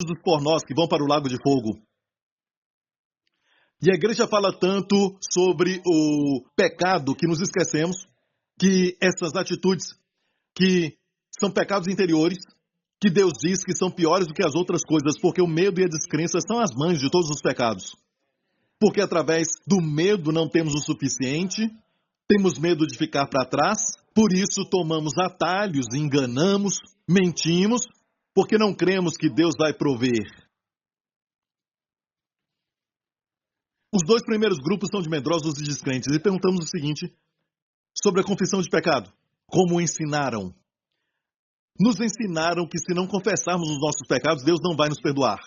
dos pornós que vão para o lago de fogo. E a igreja fala tanto sobre o pecado que nos esquecemos que essas atitudes que são pecados interiores, que Deus diz que são piores do que as outras coisas, porque o medo e a descrença são as mães de todos os pecados. Porque através do medo não temos o suficiente, temos medo de ficar para trás, por isso tomamos atalhos, enganamos, mentimos, porque não cremos que Deus vai prover. Os dois primeiros grupos são de medrosos e descrentes, e perguntamos o seguinte sobre a confissão de pecado. Como ensinaram? Nos ensinaram que se não confessarmos os nossos pecados, Deus não vai nos perdoar.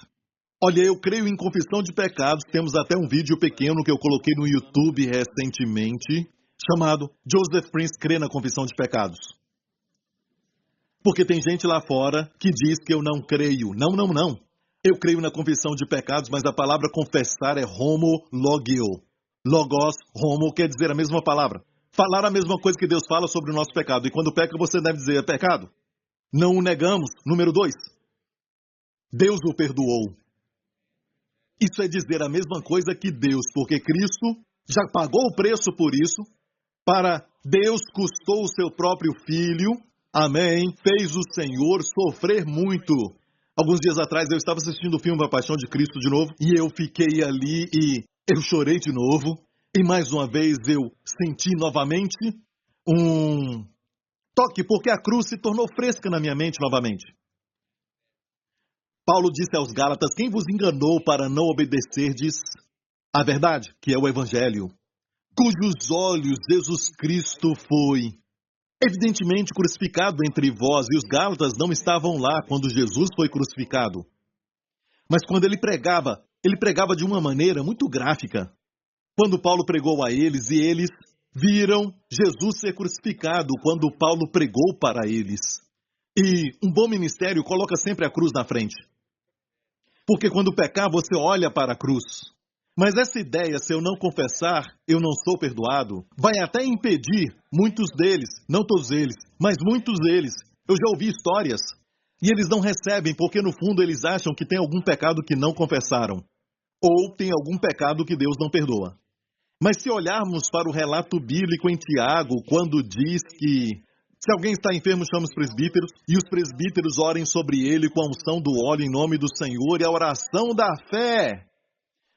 Olha, eu creio em confissão de pecados, temos até um vídeo pequeno que eu coloquei no YouTube recentemente, chamado Joseph Prince crê na confissão de pecados. Porque tem gente lá fora que diz que eu não creio. Não. Eu creio na confissão de pecados, mas a palavra confessar é homologio. Logos, homo, quer dizer a mesma palavra. Falar a mesma coisa que Deus fala sobre o nosso pecado. E quando peca, você deve dizer, é pecado. Não o negamos. Número 2. Deus o perdoou. Isso é dizer a mesma coisa que Deus, porque Cristo já pagou o preço por isso. Para Deus custou o seu próprio Filho. Amém. Fez o Senhor sofrer muito. Alguns dias atrás eu estava assistindo o filme A Paixão de Cristo de novo. E eu fiquei ali e eu chorei de novo. E mais uma vez eu senti novamente um toque, porque a cruz se tornou fresca na minha mente novamente. Paulo disse aos Gálatas, quem vos enganou para não obedecerdes a verdade, que é o Evangelho, cujos olhos Jesus Cristo foi evidentemente crucificado entre vós, e os Gálatas não estavam lá quando Jesus foi crucificado. Mas quando ele pregava de uma maneira muito gráfica. Quando Paulo pregou a eles, e eles viram Jesus ser crucificado quando Paulo pregou para eles. E um bom ministério coloca sempre a cruz na frente. Porque quando pecar, você olha para a cruz. Mas essa ideia, se eu não confessar, eu não sou perdoado, vai até impedir muitos deles, não todos eles, mas muitos deles. Eu já ouvi histórias. E eles não recebem porque no fundo eles acham que tem algum pecado que não confessaram. Ou tem algum pecado que Deus não perdoa. Mas se olharmos para o relato bíblico em Tiago, quando diz que se alguém está enfermo, chama os presbíteros, e os presbíteros orem sobre ele com a unção do óleo em nome do Senhor, e a oração da fé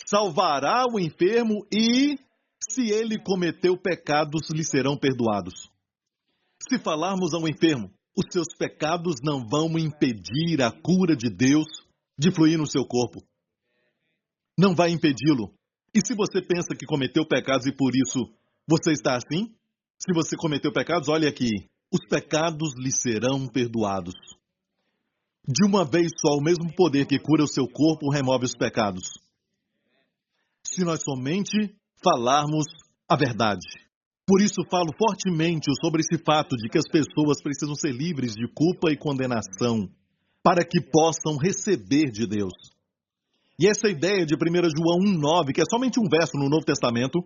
salvará o enfermo, e se ele cometeu pecados, lhe serão perdoados. Se falarmos ao enfermo, os seus pecados não vão impedir a cura de Deus de fluir no seu corpo. Não vai impedi-lo. E se você pensa que cometeu pecados e por isso você está assim, se você cometeu pecados, olha aqui, os pecados lhe serão perdoados. De uma vez só, o mesmo poder que cura o seu corpo remove os pecados. Se nós somente falarmos a verdade. Por isso falo fortemente sobre esse fato de que as pessoas precisam ser livres de culpa e condenação para que possam receber de Deus. E essa ideia de 1 João 1,9, que é somente um verso no Novo Testamento,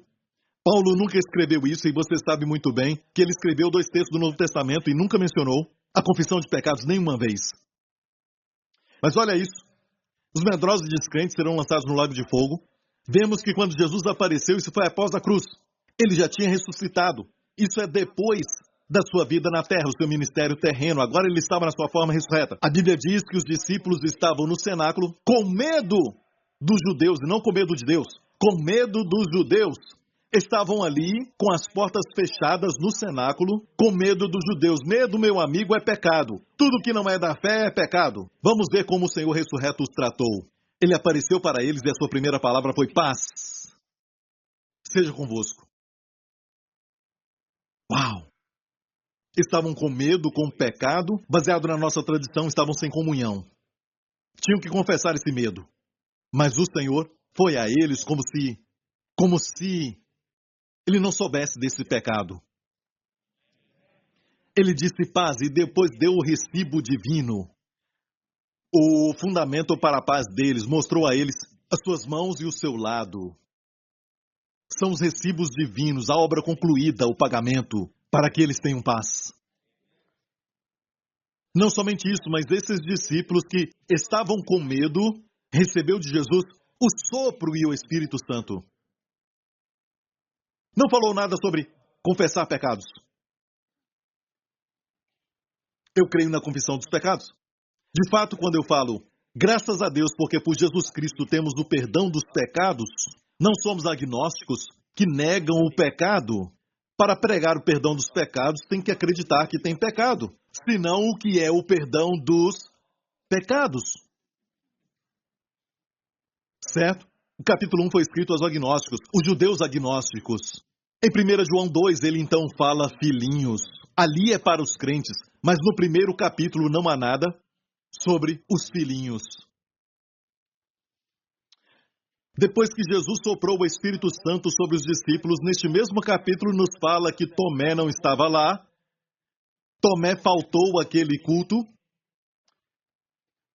Paulo nunca escreveu isso, e você sabe muito bem que ele escreveu 2 textos do Novo Testamento e nunca mencionou a confissão de pecados nenhuma vez. Mas olha isso, os medrosos e descrentes serão lançados no lago de fogo. Vemos que quando Jesus apareceu, isso foi após a cruz. Ele já tinha ressuscitado. Isso é depois da sua vida na terra, o seu ministério terreno. Agora ele estava na sua forma ressurreta. A Bíblia diz que os discípulos estavam no cenáculo com medo dos judeus, e não com medo de Deus, com medo dos judeus. Estavam ali com as portas fechadas no cenáculo, com medo dos judeus. Medo, meu amigo, é pecado. Tudo que não é da fé é pecado. Vamos ver como o Senhor ressurreto os tratou. Ele apareceu para eles e a sua primeira palavra foi paz. Seja convosco. Uau! Estavam com medo, com pecado, baseado na nossa tradição, estavam sem comunhão. Tinham que confessar esse medo. Mas o Senhor foi a eles como se ele não soubesse desse pecado. Ele disse paz e depois deu o recibo divino. O fundamento para a paz deles, mostrou a eles as suas mãos e o seu lado. São os recibos divinos, a obra concluída, o pagamento, para que eles tenham paz. Não somente isso, mas esses discípulos que estavam com medo, recebeu de Jesus o sopro e o Espírito Santo. Não falou nada sobre confessar pecados. Eu creio na confissão dos pecados. De fato, quando eu falo, graças a Deus, porque por Jesus Cristo temos o perdão dos pecados, não somos agnósticos que negam o pecado. Para pregar o perdão dos pecados, tem que acreditar que tem pecado. Senão, o que é o perdão dos pecados? Certo? O capítulo 1 foi escrito aos agnósticos, os judeus agnósticos. Em 1 João 2, ele então fala filhinhos. Ali é para os crentes, mas no primeiro capítulo não há nada sobre os filhinhos. Depois que Jesus soprou o Espírito Santo sobre os discípulos, neste mesmo capítulo nos fala que Tomé não estava lá. Tomé faltou àquele culto.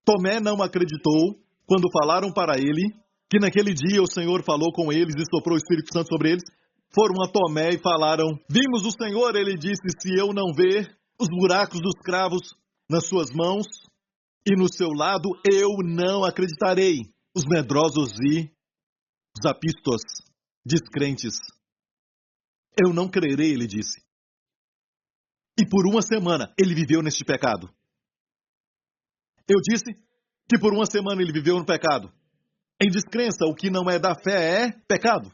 Tomé não acreditou quando falaram para ele que naquele dia o Senhor falou com eles e soprou o Espírito Santo sobre eles. Foram a Tomé e falaram, vimos o Senhor. Ele disse, se eu não ver os buracos dos cravos nas suas mãos e no seu lado, eu não acreditarei. Os medrosos e os apistos, descrentes. Eu não crerei, ele disse. E por uma semana ele viveu neste pecado. Eu disse que por uma semana ele viveu no pecado. Em descrença, o que não é da fé é pecado.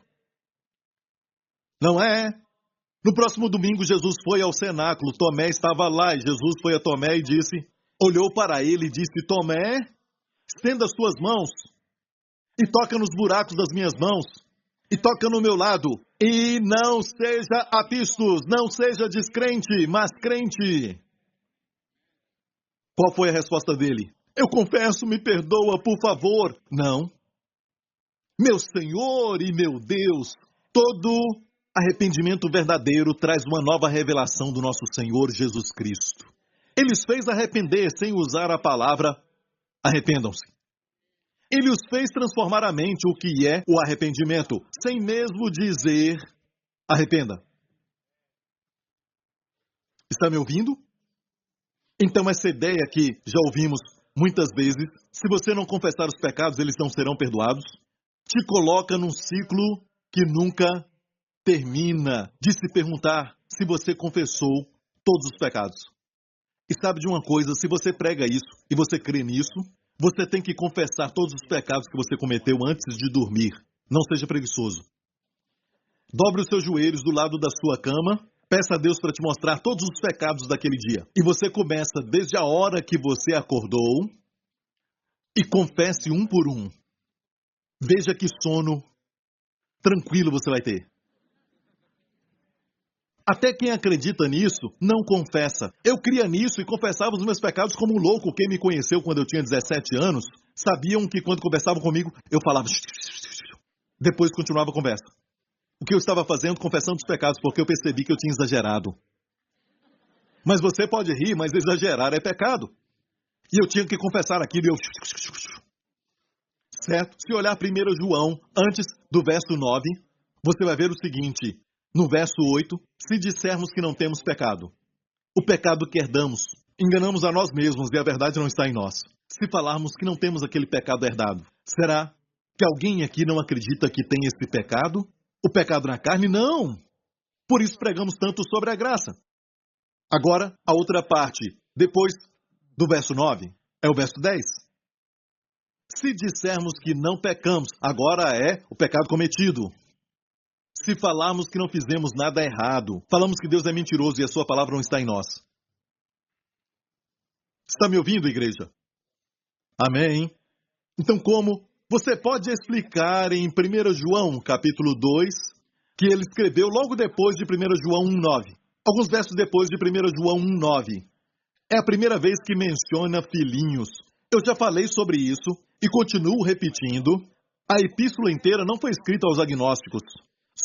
Não é? No próximo domingo, Jesus foi ao cenáculo. Tomé estava lá e Jesus foi a Tomé e disse, olhou para ele e disse, Tomé, estenda as tuas mãos e toca nos buracos das minhas mãos e toca no meu lado. E não seja apistos, não seja descrente, mas crente. Qual foi a resposta dele? Eu confesso, me perdoa, por favor. Não. Meu Senhor e meu Deus, todo arrependimento verdadeiro traz uma nova revelação do nosso Senhor Jesus Cristo. Ele os fez arrepender sem usar a palavra arrependam-se. Ele os fez transformar a mente o que é o arrependimento, sem mesmo dizer arrependa. Está me ouvindo? Então essa ideia que já ouvimos muitas vezes, se você não confessar os pecados, eles não serão perdoados, te coloca num ciclo que nunca termina de se perguntar se você confessou todos os pecados. E sabe de uma coisa, se você prega isso e você crê nisso, você tem que confessar todos os pecados que você cometeu antes de dormir. Não seja preguiçoso. Dobre os seus joelhos do lado da sua cama, peça a Deus para te mostrar todos os pecados daquele dia. E você começa desde a hora que você acordou e confesse um por um. Veja que sono tranquilo você vai ter. Até quem acredita nisso não confessa. Eu cria nisso e confessava os meus pecados como um louco. Quem me conheceu quando eu tinha 17 anos, sabiam que quando conversavam comigo, eu falava... Depois continuava a conversa. O que eu estava fazendo? Confessando os pecados, porque eu percebi que eu tinha exagerado. Mas você pode rir, mas exagerar é pecado. E eu tinha que confessar aquilo e eu... Certo? Se olhar 1 João, antes do verso 9, você vai ver o seguinte... No verso 8, se dissermos que não temos pecado, o pecado que herdamos, enganamos a nós mesmos e a verdade não está em nós. Se falarmos que não temos aquele pecado herdado, será que alguém aqui não acredita que tem esse pecado? O pecado na carne? Não! Por isso pregamos tanto sobre a graça. Agora, a outra parte, depois do verso 9, é o verso 10. Se dissermos que não pecamos, agora é o pecado cometido. Se falarmos que não fizemos nada errado, falamos que Deus é mentiroso e a sua palavra não está em nós. Está me ouvindo, igreja? Amém? Então como você pode explicar em 1 João, capítulo 2, que ele escreveu logo depois de 1 João 1,9? Alguns versos depois de 1 João 1,9. É a primeira vez que menciona filhinhos. Eu já falei sobre isso e continuo repetindo. A epístola inteira não foi escrita aos agnósticos.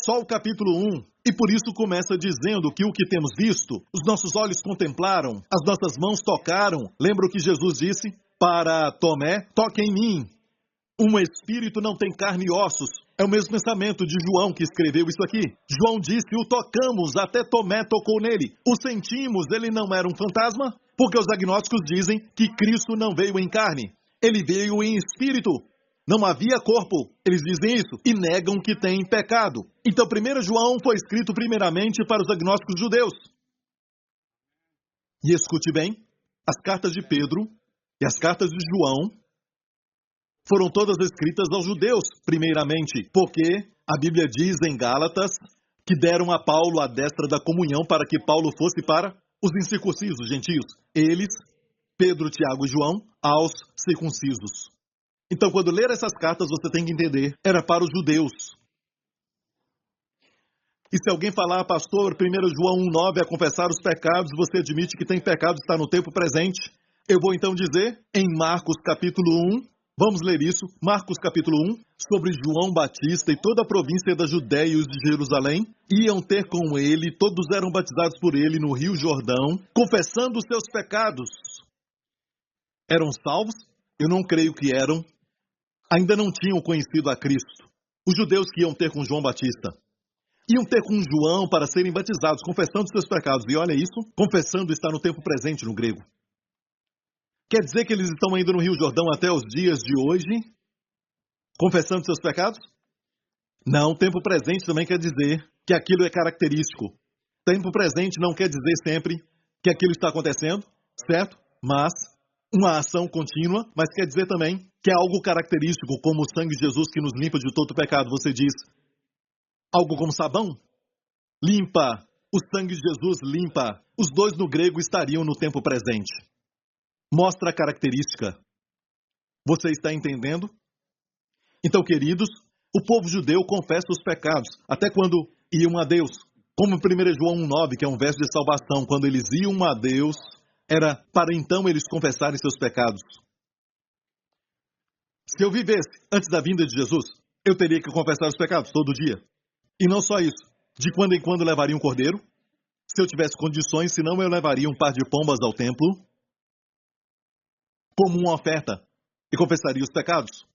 Só o capítulo 1, e por isso começa dizendo que o que temos visto, os nossos olhos contemplaram, as nossas mãos tocaram. Lembra o que Jesus disse para Tomé? Toque em mim. Um espírito não tem carne e ossos. É o mesmo pensamento de João que escreveu isso aqui. João disse, o tocamos, até Tomé tocou nele. O sentimos, ele não era um fantasma, Porque os agnósticos dizem que Cristo não veio em carne, ele veio em espírito. Não havia corpo, eles dizem isso, e negam que tem pecado. Então, 1 João foi escrito primeiramente para os agnósticos judeus. E escute bem, as cartas de Pedro e as cartas de João foram todas escritas aos judeus, primeiramente, porque a Bíblia diz em Gálatas que deram a Paulo a destra da comunhão para que Paulo fosse para os incircuncisos, gentios. Eles, Pedro, Tiago e João, aos circuncisos. Então, quando ler essas cartas, você tem que entender, era para os judeus. E se alguém falar, pastor, 1 João 1,9, a confessar os pecados, você admite que tem pecado, está no tempo presente. Eu vou então dizer, em Marcos capítulo 1, vamos ler isso, Marcos capítulo 1, sobre João Batista e toda a província da Judéia e os de Jerusalém, iam ter com ele, todos eram batizados por ele no Rio Jordão, confessando os seus pecados. Eram salvos? Eu não creio que eram. Ainda não tinham conhecido a Cristo. Os judeus que iam ter com João Batista iam ter com João para serem batizados, confessando seus pecados. E olha isso, confessando está no tempo presente no grego. Quer dizer que eles estão ainda no Rio Jordão até os dias de hoje, confessando seus pecados? Não, tempo presente também quer dizer que aquilo é característico. Tempo presente não quer dizer sempre que aquilo está acontecendo, certo? Mas uma ação contínua, mas quer dizer também que é algo característico, como o sangue de Jesus que nos limpa de todo pecado. Você diz, algo como sabão? Limpa. O sangue de Jesus limpa. Os dois no grego estariam no tempo presente. Mostra a característica. Você está entendendo? Então, queridos, o povo judeu confessa os pecados, até quando iam a Deus. Como 1 João 1,9, que é um verso de salvação, quando eles iam a Deus, era para então eles confessarem seus pecados. Se eu vivesse antes da vinda de Jesus, eu teria que confessar os pecados todo dia. E não só isso, de quando em quando levaria um cordeiro. Se eu tivesse condições, senão eu levaria um par de pombas ao templo, como uma oferta, e confessaria os pecados.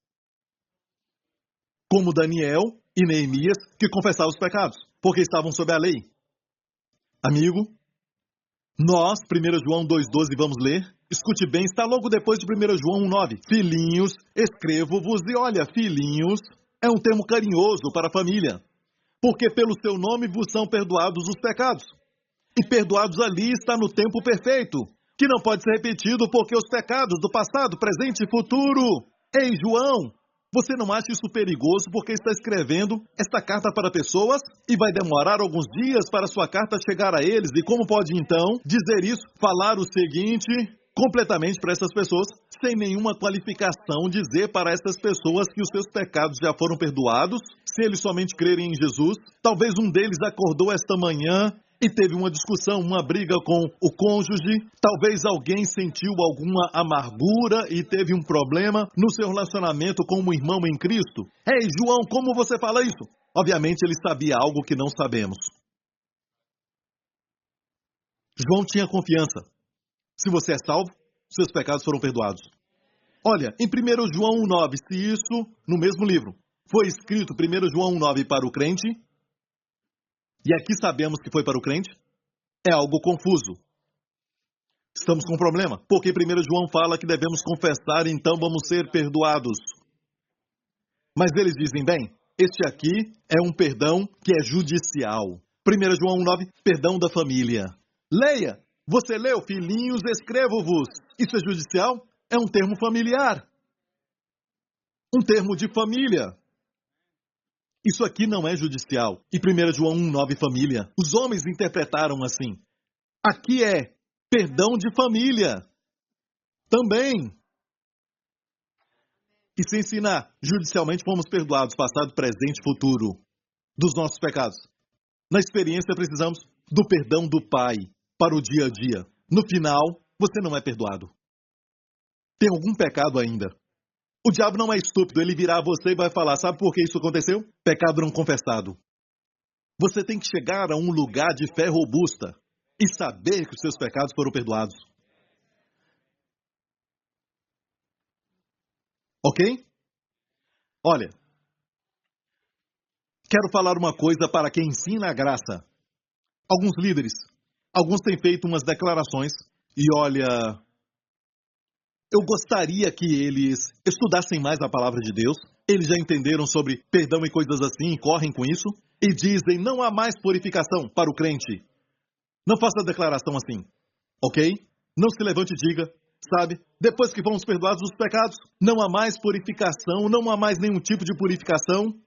Como Daniel e Neemias, que confessavam os pecados, porque estavam sob a lei. Amigo, nós, 1 João 2,12, vamos ler. Escute bem, está logo depois de 1 João 1,9. Filhinhos, escrevo-vos, e olha, filhinhos é um termo carinhoso para a família, porque pelo seu nome vos são perdoados os pecados. E perdoados ali está no tempo perfeito, que não pode ser repetido porque os pecados do passado, presente e futuro. Ei, João, você não acha isso perigoso porque está escrevendo esta carta para pessoas e vai demorar alguns dias para sua carta chegar a eles? E como pode então dizer isso, falar o seguinte completamente para essas pessoas, sem nenhuma qualificação, dizer para essas pessoas que os seus pecados já foram perdoados, se eles somente crerem em Jesus? Talvez um deles acordou esta manhã e teve uma discussão, uma briga com o cônjuge. Talvez alguém sentiu alguma amargura e teve um problema no seu relacionamento com um irmão em Cristo. Ei, João, como você fala isso? Obviamente ele sabia algo que não sabemos. João tinha confiança. Se você é salvo, seus pecados foram perdoados. Olha, em 1 João 1,9, se isso, no mesmo livro, foi escrito 1 João 1,9 para o crente, e aqui sabemos que foi para o crente, é algo confuso. Estamos com um problema, porque 1 João fala que devemos confessar, então vamos ser perdoados. Mas eles dizem, bem, este aqui é um perdão que é judicial. 1 João 1,9, perdão da família. Leia! Você leu, filhinhos, escrevo-vos. Isso é judicial? É um termo familiar. Um termo de família. Isso aqui não é judicial. E 1 João 1,9, família. Os homens interpretaram assim. Aqui é perdão de família. Também. E se ensinar, judicialmente fomos perdoados, passado, presente e futuro, dos nossos pecados. Na experiência precisamos do perdão do Pai para o dia a dia. No final, você não é perdoado. Tem algum pecado ainda. O diabo não é estúpido, ele virá a você e vai falar, sabe por que isso aconteceu? Pecado não confessado. Você tem que chegar a um lugar de fé robusta e saber que os seus pecados foram perdoados. Ok? Olha, quero falar uma coisa para quem ensina a graça. Alguns líderes, alguns têm feito umas declarações, E olha, eu gostaria que eles estudassem mais a palavra de Deus. Eles já entenderam sobre perdão e coisas assim, e correm com isso. E dizem, não há mais purificação para o crente. Não faça declaração assim, ok? Não se levante e diga, sabe? Depois que fomos perdoados os pecados, não há mais purificação, não há mais nenhum tipo de purificação.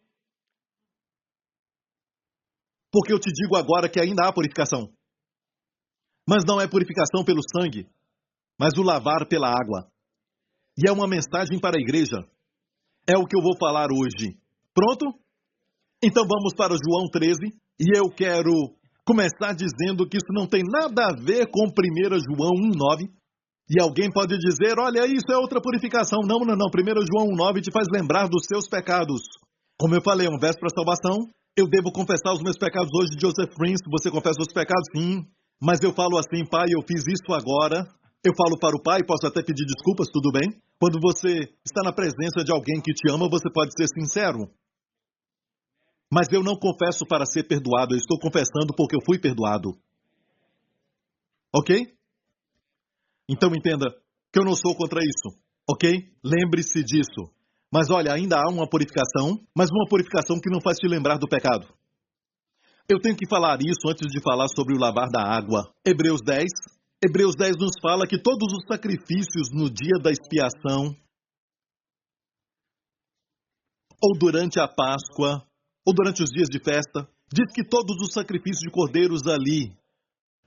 Porque eu te digo agora que ainda há purificação. Mas não é purificação pelo sangue, mas o lavar pela água. E é uma mensagem para a igreja. É o que eu vou falar hoje. Pronto? Então vamos para João 13. E eu quero começar dizendo que isso não tem nada a ver com 1 João 1,9. E alguém pode dizer, olha, isso é outra purificação. Não. 1 João 1,9 te faz lembrar dos seus pecados. Como eu falei, é um verso para salvação. Eu devo confessar os meus pecados hoje, Joseph Prince. Você confessa os pecados? Sim. Mas eu falo assim, pai, eu fiz isso agora. Eu falo para o pai, posso até pedir desculpas, tudo bem? Quando você está na presença de alguém que te ama, você pode ser sincero. Mas eu não confesso para ser perdoado, eu estou confessando porque eu fui perdoado. Ok? Então entenda que eu não sou contra isso, ok? Lembre-se disso. Mas olha, ainda há uma purificação, mas uma purificação que não faz te lembrar do pecado. Eu tenho que falar isso antes de falar sobre o lavar da água. Hebreus 10 nos fala que todos os sacrifícios no dia da expiação, ou durante a Páscoa, ou durante os dias de festa, diz que todos os sacrifícios de cordeiros ali,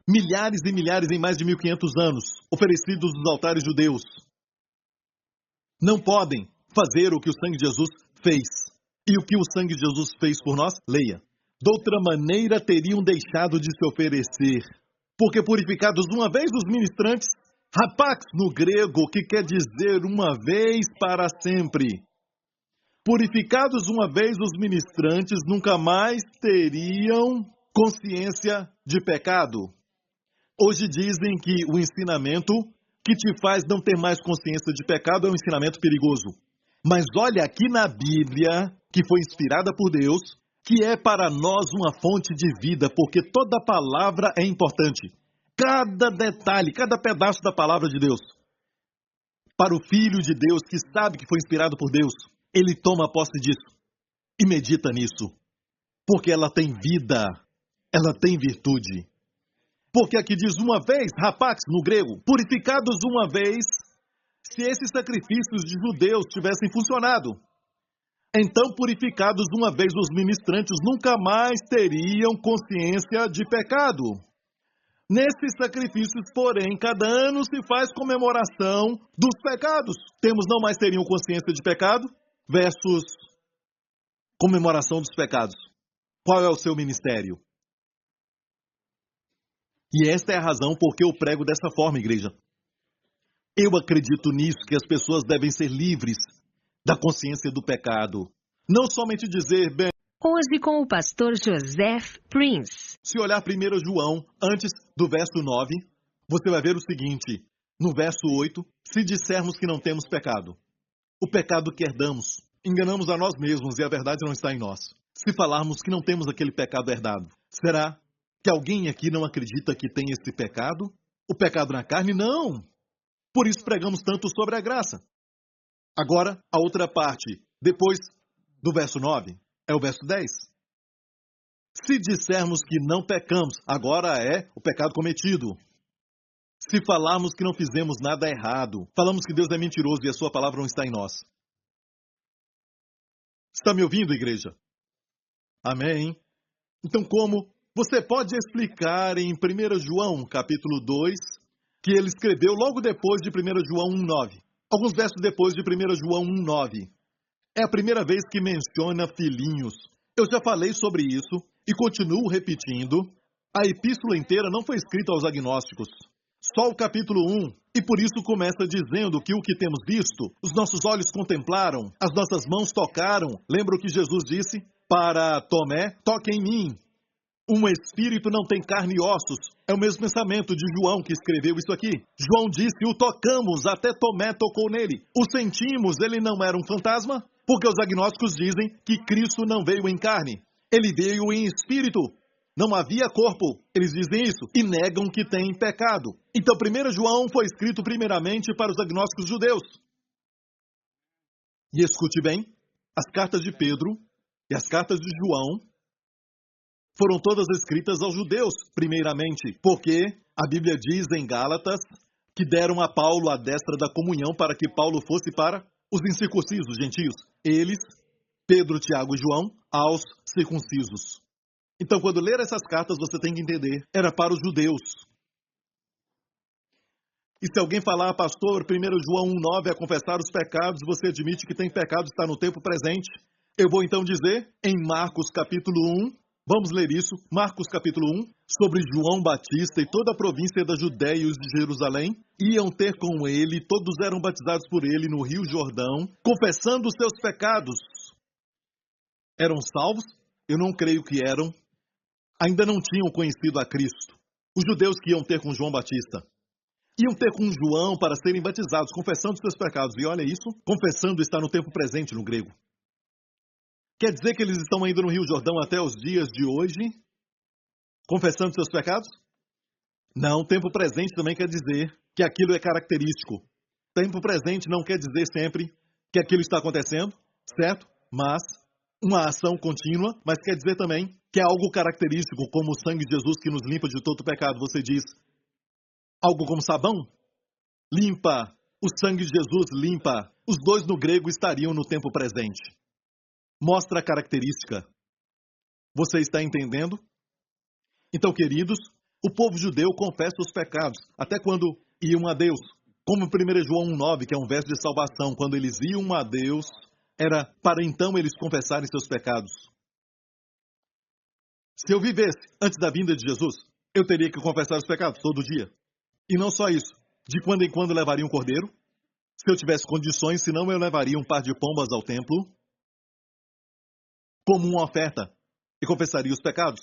milhares e milhares em mais de 1500 anos, oferecidos nos altares judeus, não podem fazer o que o sangue de Jesus fez. E o que o sangue de Jesus fez por nós? Leia. De outra maneira teriam deixado de se oferecer. Porque purificados uma vez os ministrantes, hapax no grego, que quer dizer uma vez para sempre. Purificados uma vez os ministrantes, nunca mais teriam consciência de pecado. Hoje dizem que o ensinamento que te faz não ter mais consciência de pecado é um ensinamento perigoso. Mas olha aqui na Bíblia, que foi inspirada por Deus, que é para nós uma fonte de vida, porque toda palavra é importante. Cada detalhe, cada pedaço da palavra de Deus. Para o Filho de Deus, que sabe que foi inspirado por Deus, ele toma posse disso e medita nisso. Porque ela tem vida, ela tem virtude. Porque aqui diz uma vez, hapax no grego, purificados uma vez, se esses sacrifícios de judeus tivessem funcionado, então purificados uma vez os ministrantes nunca mais teriam consciência de pecado. Nesses sacrifícios, porém, cada ano se faz comemoração dos pecados. Temos não mais teriam consciência de pecado versus comemoração dos pecados. Qual é o seu ministério? E esta é a razão por que eu prego dessa forma, igreja. Eu acredito nisso, que as pessoas devem ser livres da consciência do pecado. Não somente dizer, bem... Hoje com o pastor Joseph Prince. Se olhar 1 João, antes do verso 9, você vai ver o seguinte, no verso 8, se dissermos que não temos pecado, o pecado que herdamos, enganamos a nós mesmos e a verdade não está em nós. Se falarmos que não temos aquele pecado herdado, será que alguém aqui não acredita que tem esse pecado? O pecado na carne? Não! Por isso pregamos tanto sobre a graça. Agora, a outra parte, depois do verso 9, é o verso 10. Se dissermos que não pecamos, agora é o pecado cometido. Se falarmos que não fizemos nada errado, falamos que Deus é mentiroso e a sua palavra não está em nós. Está me ouvindo, igreja? Amém? Então, como você pode explicar em 1 João, capítulo 2, que ele escreveu logo depois de 1 João 1,9. Alguns versos depois de 1 João 1,9. É a primeira vez que menciona filhinhos. Eu já falei sobre isso e continuo repetindo. A epístola inteira não foi escrita aos agnósticos. Só o capítulo 1. E por isso começa dizendo que o que temos visto, os nossos olhos contemplaram, as nossas mãos tocaram. Lembra o que Jesus disse para Tomé? Toque em mim. Um espírito não tem carne e ossos. É o mesmo pensamento de João que escreveu isso aqui. João disse, o tocamos, até Tomé tocou nele. O sentimos, ele não era um fantasma? Porque os agnósticos dizem que Cristo não veio em carne. Ele veio em espírito. Não havia corpo. Eles dizem isso e negam que têm pecado. Então, 1 João foi escrito primeiramente para os agnósticos judeus. E escute bem, as cartas de Pedro e as cartas de João foram todas escritas aos judeus, primeiramente, porque a Bíblia diz em Gálatas que deram a Paulo a destra da comunhão para que Paulo fosse para os incircuncisos, gentios. Eles, Pedro, Tiago e João, aos circuncisos. Então, quando ler essas cartas, você tem que entender, era para os judeus. E se alguém falar, pastor, 1 João 1,9 é confessar os pecados, você admite que tem pecado, está no tempo presente. Eu vou então dizer, em Marcos capítulo 1, vamos ler isso, Marcos capítulo 1, sobre João Batista e toda a província da Judéia e os de Jerusalém, iam ter com ele, todos eram batizados por ele no Rio Jordão, confessando os seus pecados. Eram salvos? Eu não creio que eram. Ainda não tinham conhecido a Cristo. Os judeus que iam ter com João Batista iam ter com João para serem batizados, confessando os seus pecados. E olha isso, confessando está no tempo presente no grego. Quer dizer que eles estão ainda no Rio Jordão até os dias de hoje, confessando seus pecados? Não, tempo presente também quer dizer que aquilo é característico. Tempo presente não quer dizer sempre que aquilo está acontecendo, certo? Mas uma ação contínua, mas quer dizer também que é algo característico, como o sangue de Jesus que nos limpa de todo pecado. Você diz, algo como sabão? Limpa. O sangue de Jesus limpa. Os dois no grego estariam no tempo presente. Mostra a característica. Você está entendendo? Então, queridos, o povo judeu confessa os pecados, até quando iam a Deus. Como 1 João 1,9, que é um verso de salvação, quando eles iam a Deus, era para então eles confessarem seus pecados. Se eu vivesse antes da vinda de Jesus, eu teria que confessar os pecados todo dia. E não só isso, de quando em quando levaria um cordeiro. Se eu tivesse condições, senão eu levaria um par de pombas ao templo, como uma oferta, e confessaria os pecados.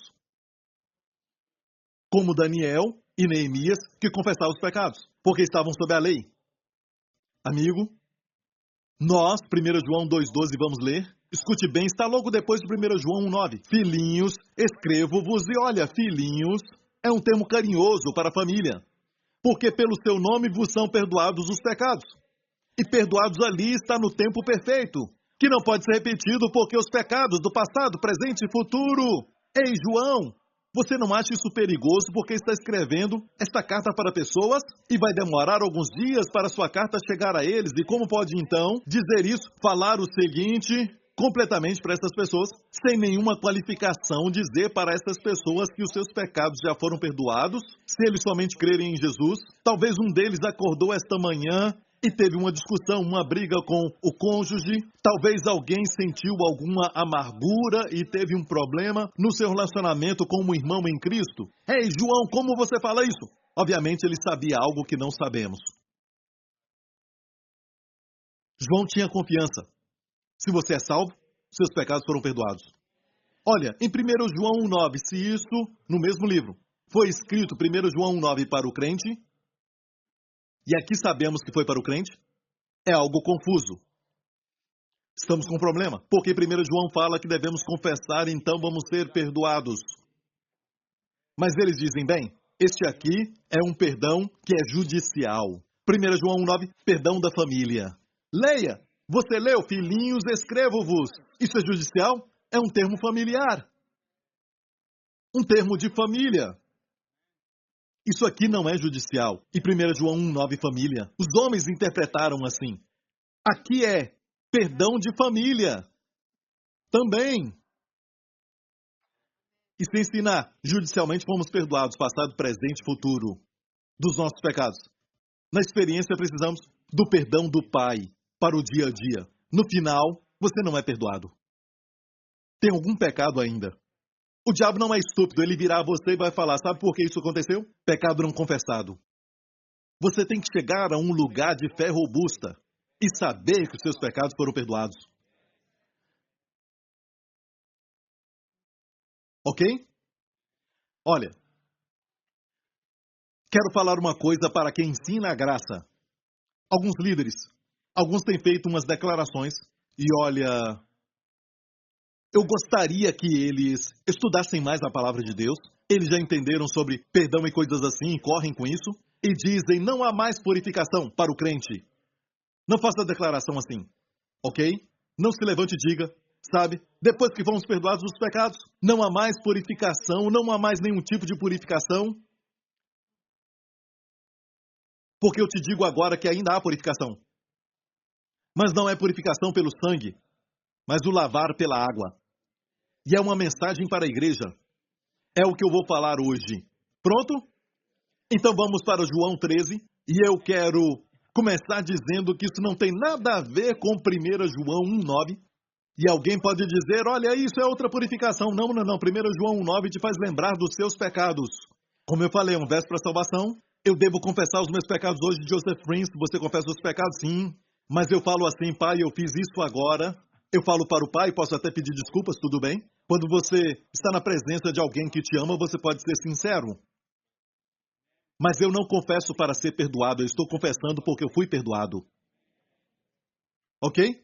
Como Daniel e Neemias, que confessavam os pecados, porque estavam sob a lei. Amigo, nós, 1 João 2,12, vamos ler. Escute bem, está logo depois de 1 João 1,9. Filhinhos, escrevo-vos, e olha, filhinhos é um termo carinhoso para a família, porque pelo seu nome vos são perdoados os pecados. E perdoados ali está no tempo perfeito, que não pode ser repetido porque os pecados do passado, presente e futuro. Ei, João, você não acha isso perigoso porque está escrevendo esta carta para pessoas e vai demorar alguns dias para sua carta chegar a eles? E como pode então dizer isso, falar o seguinte completamente para essas pessoas, sem nenhuma qualificação, dizer para essas pessoas que os seus pecados já foram perdoados, se eles somente crerem em Jesus? Talvez um deles acordou esta manhã e teve uma discussão, uma briga com o cônjuge. Talvez alguém sentiu alguma amargura e teve um problema no seu relacionamento com um irmão em Cristo. Ei, João, como você fala isso? Obviamente ele sabia algo que não sabemos. João tinha confiança. Se você é salvo, seus pecados foram perdoados. Olha, em 1 João 1,9, se isso, no mesmo livro, foi escrito 1 João 1,9 para o crente, e aqui sabemos que foi para o crente, é algo confuso. Estamos com um problema, porque 1 João fala que devemos confessar, então vamos ser perdoados. Mas eles dizem, bem, este aqui é um perdão que é judicial. 1 João 1,9, perdão da família. Leia! Você leu, filhinhos, escrevo-vos. Isso é judicial? É um termo familiar. Um termo de família. Isso aqui não é judicial. E 1 João 1,9, família. Os homens interpretaram assim. Aqui é perdão de família. Também. E se ensinar, judicialmente fomos perdoados, passado, presente e futuro, dos nossos pecados. Na experiência precisamos do perdão do Pai para o dia a dia. No final, você não é perdoado. Tem algum pecado ainda. O diabo não é estúpido, ele virá a você e vai falar, sabe por que isso aconteceu? Pecado não confessado. Você tem que chegar a um lugar de fé robusta e saber que os seus pecados foram perdoados. Ok? Olha, quero falar uma coisa para quem ensina a graça. Alguns líderes, alguns têm feito umas declarações e olha, Eu gostaria que eles estudassem mais a palavra de Deus. Eles já entenderam sobre perdão e coisas assim, e correm com isso. E dizem, não há mais purificação para o crente. Não faça declaração assim, ok? Não se levante e diga, sabe? Depois que fomos perdoados dos pecados, não há mais purificação, não há mais nenhum tipo de purificação. Porque eu te digo agora que ainda há purificação. Mas não é purificação pelo sangue, mas o lavar pela água. E é uma mensagem para a igreja. É o que eu vou falar hoje. Pronto? Então vamos para João 13. E eu quero começar dizendo que isso não tem nada a ver com 1 João 1,9. E alguém pode dizer, olha, isso é outra purificação. Não. 1 João 1,9 te faz lembrar dos seus pecados. Como eu falei, é um verso para salvação. Eu devo confessar os meus pecados hoje, Joseph Prince. Você confessa os pecados? Sim. Mas eu falo assim, pai, eu fiz isso agora. Eu falo para o pai, posso até pedir desculpas, tudo bem? Quando você está na presença de alguém que te ama, você pode ser sincero. Mas eu não confesso para ser perdoado, eu estou confessando porque eu fui perdoado. Ok?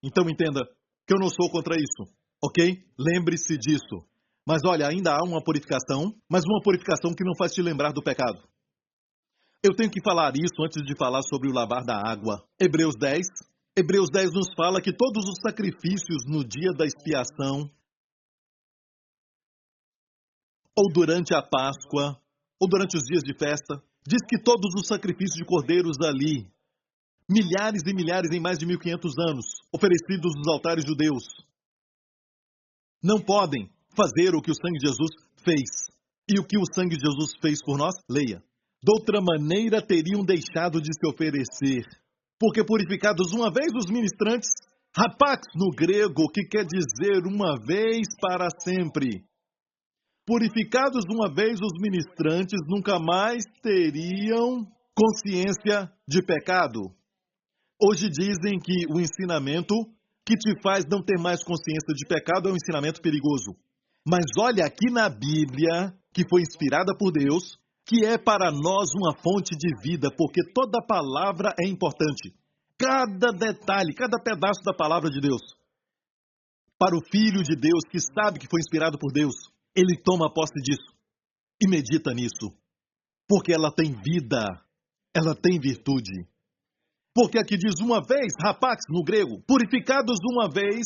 Então entenda que eu não sou contra isso, ok? Lembre-se disso. Mas olha, ainda há uma purificação, mas uma purificação que não faz te lembrar do pecado. Eu tenho que falar isso antes de falar sobre o lavar da água. Hebreus 10 nos fala que todos os sacrifícios no dia da expiação, ou durante a Páscoa, ou durante os dias de festa, diz que todos os sacrifícios de cordeiros ali, milhares e milhares em mais de 1500 anos, oferecidos nos altares judeus, não podem fazer o que o sangue de Jesus fez. E o que o sangue de Jesus fez por nós? Leia. De outra maneira teriam deixado de se oferecer, porque purificados uma vez os ministrantes, rapax no grego, que quer dizer uma vez para sempre. Purificados uma vez os ministrantes, nunca mais teriam consciência de pecado. Hoje dizem que o ensinamento que te faz não ter mais consciência de pecado é um ensinamento perigoso. Mas olha aqui na Bíblia, que foi inspirada por Deus, que é para nós uma fonte de vida, porque toda palavra é importante. Cada detalhe, cada pedaço da palavra de Deus. Para o Filho de Deus, que sabe que foi inspirado por Deus, ele toma posse disso e medita nisso. Porque ela tem vida, ela tem virtude. Porque aqui diz uma vez, rapax no grego, purificados uma vez,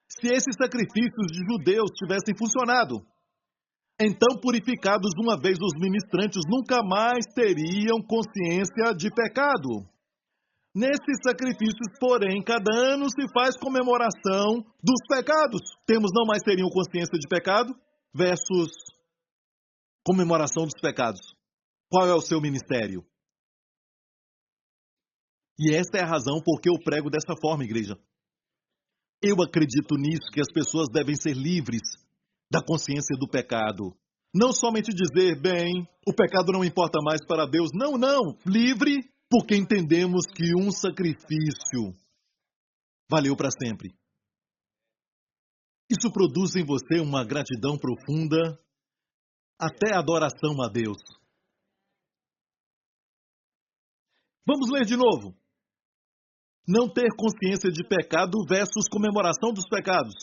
se esses sacrifícios de judeus tivessem funcionado. Então, purificados uma vez os ministrantes, nunca mais teriam consciência de pecado. Nesses sacrifícios, porém, cada ano se faz comemoração dos pecados. Temos não mais teriam consciência de pecado versus comemoração dos pecados. Qual é o seu ministério? E esta é a razão por que eu prego dessa forma, igreja. Eu acredito nisso, que as pessoas devem ser livres da consciência do pecado. Não somente dizer, bem, o pecado não importa mais para Deus. Não. Livre, porque entendemos que um sacrifício valeu para sempre. Isso produz em você uma gratidão profunda, até adoração a Deus. Vamos ler de novo. Não ter consciência de pecado versus comemoração dos pecados.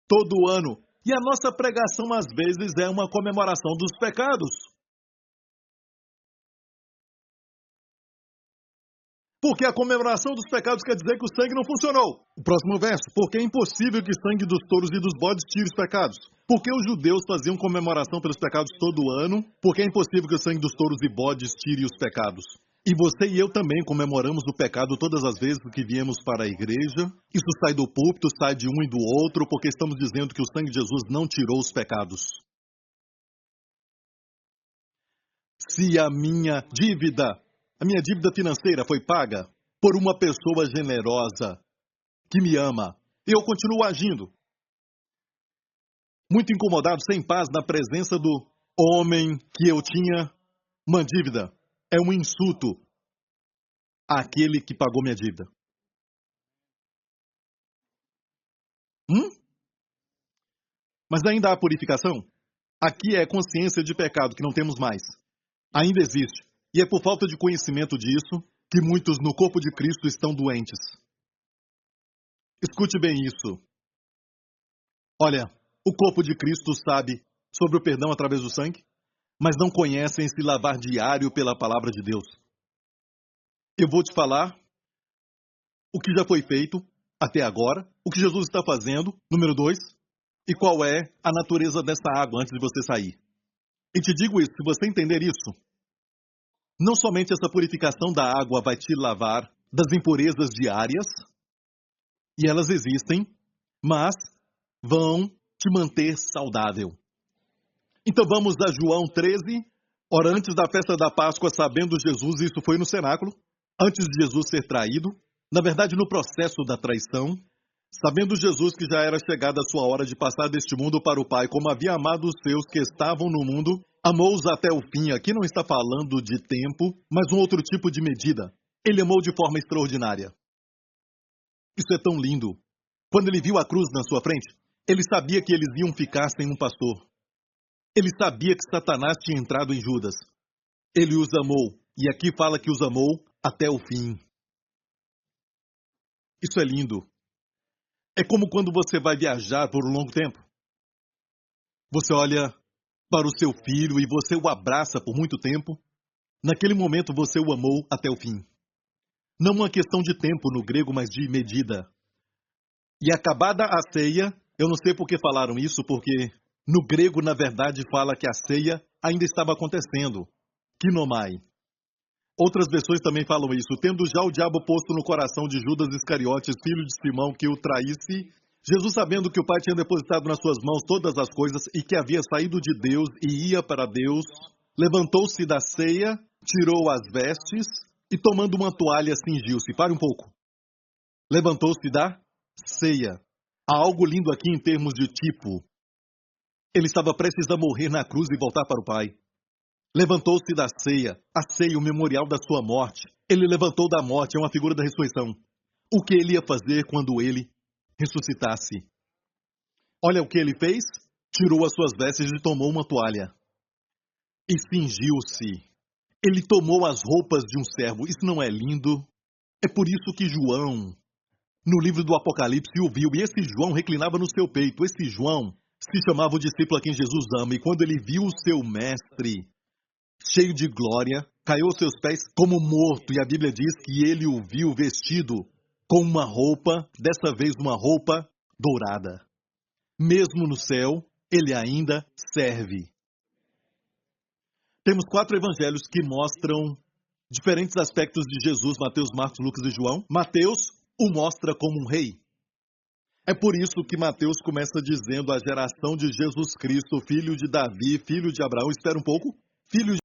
Todo ano. E a nossa pregação, às vezes, é uma comemoração dos pecados. Porque a comemoração dos pecados quer dizer que o sangue não funcionou. O próximo verso. Porque é impossível que sangue dos touros e dos bodes tire os pecados. Porque os judeus faziam comemoração pelos pecados todo ano. Porque é impossível que o sangue dos touros e bodes tire os pecados. E você e eu também comemoramos o pecado todas as vezes que viemos para a igreja. Isso sai do púlpito, sai de um e do outro, porque estamos dizendo que o sangue de Jesus não tirou os pecados. Se a minha dívida financeira foi paga por uma pessoa generosa que me ama, eu continuo agindo. Muito incomodado, sem paz, na presença do homem que eu tinha uma dívida. É um insulto àquele que pagou minha dívida. Mas ainda há purificação? Aqui é consciência de pecado que não temos mais. Ainda existe. E é por falta de conhecimento disso que muitos no corpo de Cristo estão doentes. Escute bem isso. Olha, o corpo de Cristo sabe sobre o perdão através do sangue, mas não conhecem se lavar diário pela palavra de Deus. Eu vou te falar o que já foi feito até agora, o que Jesus está fazendo, número 2, e qual é a natureza dessa água antes de você sair. E te digo isso, se você entender isso, não somente essa purificação da água vai te lavar das impurezas diárias, e elas existem, mas vão te manter saudável. Então vamos a João 13. Ora, antes da festa da Páscoa, sabendo Jesus, isso foi no cenáculo, antes de Jesus ser traído, na verdade no processo da traição, sabendo Jesus que já era chegada a sua hora de passar deste mundo para o Pai, como havia amado os seus que estavam no mundo, amou-os até o fim. Aqui não está falando de tempo, mas um outro tipo de medida. Ele amou de forma extraordinária. Isso é tão lindo. Quando ele viu a cruz na sua frente, ele sabia que eles iam ficar sem um pastor. Ele sabia que Satanás tinha entrado em Judas. Ele os amou, e aqui fala que os amou até o fim. Isso é lindo. É como quando você vai viajar por um longo tempo. Você olha para o seu filho e você o abraça por muito tempo. Naquele momento você o amou até o fim. Não uma questão de tempo no grego, mas de medida. E acabada a ceia, eu não sei por que falaram isso, porque no grego, na verdade, fala que a ceia ainda estava acontecendo. Kinomai. Outras versões também falam isso. Tendo já o diabo posto no coração de Judas Iscariotes, filho de Simão, que o traísse, Jesus, sabendo que o Pai tinha depositado nas suas mãos todas as coisas e que havia saído de Deus e ia para Deus, levantou-se da ceia, tirou as vestes e, tomando uma toalha, cingiu-se. Pare um pouco. Levantou-se da ceia. Há algo lindo aqui em termos de tipo. Ele estava prestes a morrer na cruz e voltar para o Pai. Levantou-se da ceia, a ceia, o memorial da sua morte. Ele levantou da morte, é uma figura da ressurreição. O que ele ia fazer quando ele ressuscitasse? Olha o que ele fez. Tirou as suas vestes e tomou uma toalha. E cingiu-se. Ele tomou as roupas de um servo. Isso não é lindo? É por isso que João, no livro do Apocalipse, o viu. E esse João reclinava no seu peito. Esse João se chamava o discípulo a quem Jesus ama. E quando ele viu o seu mestre cheio de glória, caiu aos seus pés como morto. E a Bíblia diz que ele o viu vestido com uma roupa, dessa vez uma roupa dourada. Mesmo no céu, ele ainda serve. Temos 4 evangelhos que mostram diferentes aspectos de Jesus, Mateus, Marcos, Lucas e João. Mateus o mostra como um rei. É por isso que Mateus começa dizendo a geração de Jesus Cristo, filho de Davi, filho de Abraão. Espera um pouco. Filho de...